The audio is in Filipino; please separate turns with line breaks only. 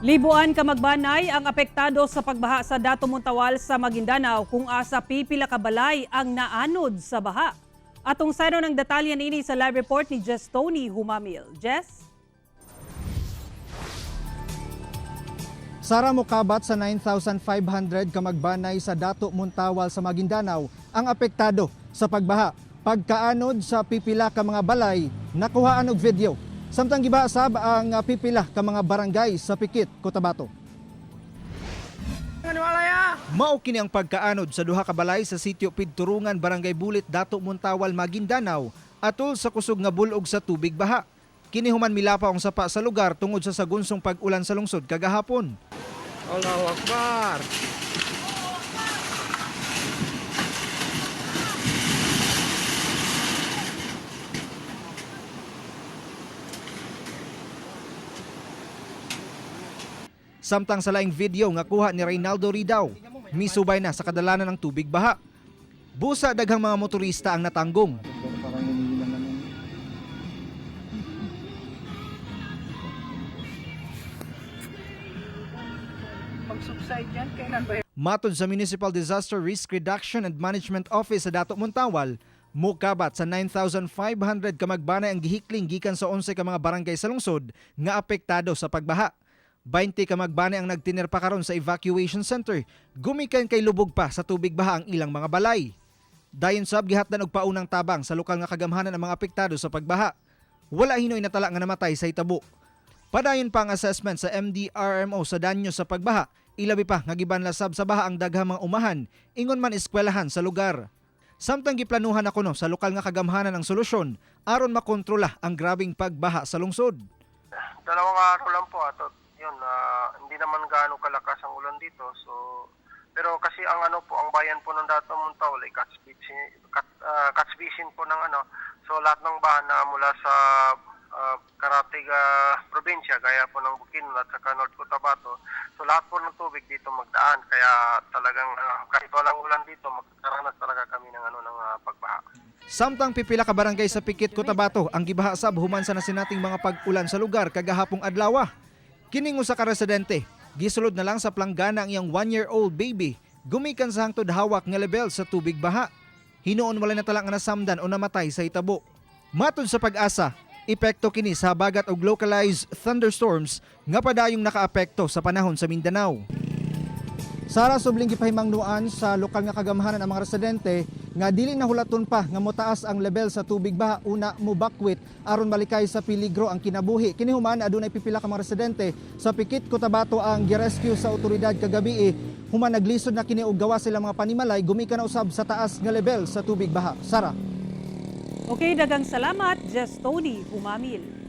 Libuan ka magbanay ang apektado sa pagbaha sa Dato Montawal sa Maguindanao kung asa pipila ka balay ang naanod sa baha. Atong sano ng detalye ini sa live report ni Jess Tony Humamil. Jess?
Sara mokabat sa 9,500 ka magbanay sa Dato Montawal sa Maguindanao ang apektado sa pagbaha. Pagkaanod sa pipila ka mga balay, nakuhaan og video. Samtang gibasab ang pipila ka mga barangay sa Pikit, Cotabato. Mao kini ang pagkaanod sa duha ka balay sa sitio Pidturungan, Barangay Bulit, Dato Montawal, Maguindanao atol sa kusog nga bulog sa tubig baha. Kini human milapaw ang sapa sa lugar tungod sa sagunsong pag-ulan sa lungsod kagahapon.
Allahu Akbar.
Samtang sa laing video nga kuha ni Reynaldo Ridao, misubay na sa kadalanan ng tubig baha. Busa daghang mga motorista ang natanggong.
Pag-subside yan, kailan ba?
Matod sa Municipal Disaster Risk Reduction and Management Office sa Dato Montawal, mukabat sa 9,500 ka magbanay ang gihikling gikan sa 11 ka mga barangay sa lungsod nga apektado sa pagbaha. 20 ka magbanay ang nagtiner pa karon sa evacuation center, gumikan kay lubog pa sa tubig baha ang ilang mga balay. Dayon sab gihatdan og paunang tabang sa lokal nga kagamhanan ang mga apektado sa pagbaha. Wala hinoy natala nga namatay sa hitabo. Padayon pa ang assessment sa MDRMO sa danyo sa pagbaha, ilabi pa nga gibanlasab sa baha ang daghang mga umahan, ingon man eskwelahan sa lugar. Samtang giplanuhan ako sa lokal nga kagamhanan ang solusyon aron makontrola ang grabing pagbaha sa lungsod.
Dalawang araw lang po ato. Yun, hindi naman gaano kalakas ang ulan dito. So, pero kasi ang ang bayan po ng Dato Montawal ay catch basin po ng So lahat ng bahan na mula sa Karatig probinsya, gaya po ng Bukidnon at saka North Cotabato. So lahat po ng tubig dito magdaan. Kaya talagang kahit walang ulan dito, magkaranas talaga kami ng ng pagbaha.
Samtang pipila ka barangay sa Pikit, Cotabato ang gibaha sab human sa nasinating mga pag-ulan sa lugar kagahapong adlaw. Kining usa ka residente, gisulod na lang sa planggana ang iyang 1-year-old baby, gumikan sa hangtod hawak nga level sa tubig baha. Hinuon wala na tala nga nasamdan o namatay sa hitabo. Matod sa Pag-asa, epekto kini sa habagat og localized thunderstorms nga padayong nakaapekto sa panahon sa Mindanao. Sara subling gipahimangnuan sa lokal nga kagamhanan ang mga residente nga dili nahulaton pa nga motaas ang level sa tubig baha una mobakwit aron malikay sa peligro ang kinabuhi. Kini human adunay pipila ka mga residente sa Pikit, Cotabato ang girescue sa otoridad kagabi. Human naglisod na kini og gawas sila mga panimalay gumikan na usab sa taas nga level sa tubig baha. Sara.
Okay, dagang salamat, Jess Tony Humamil.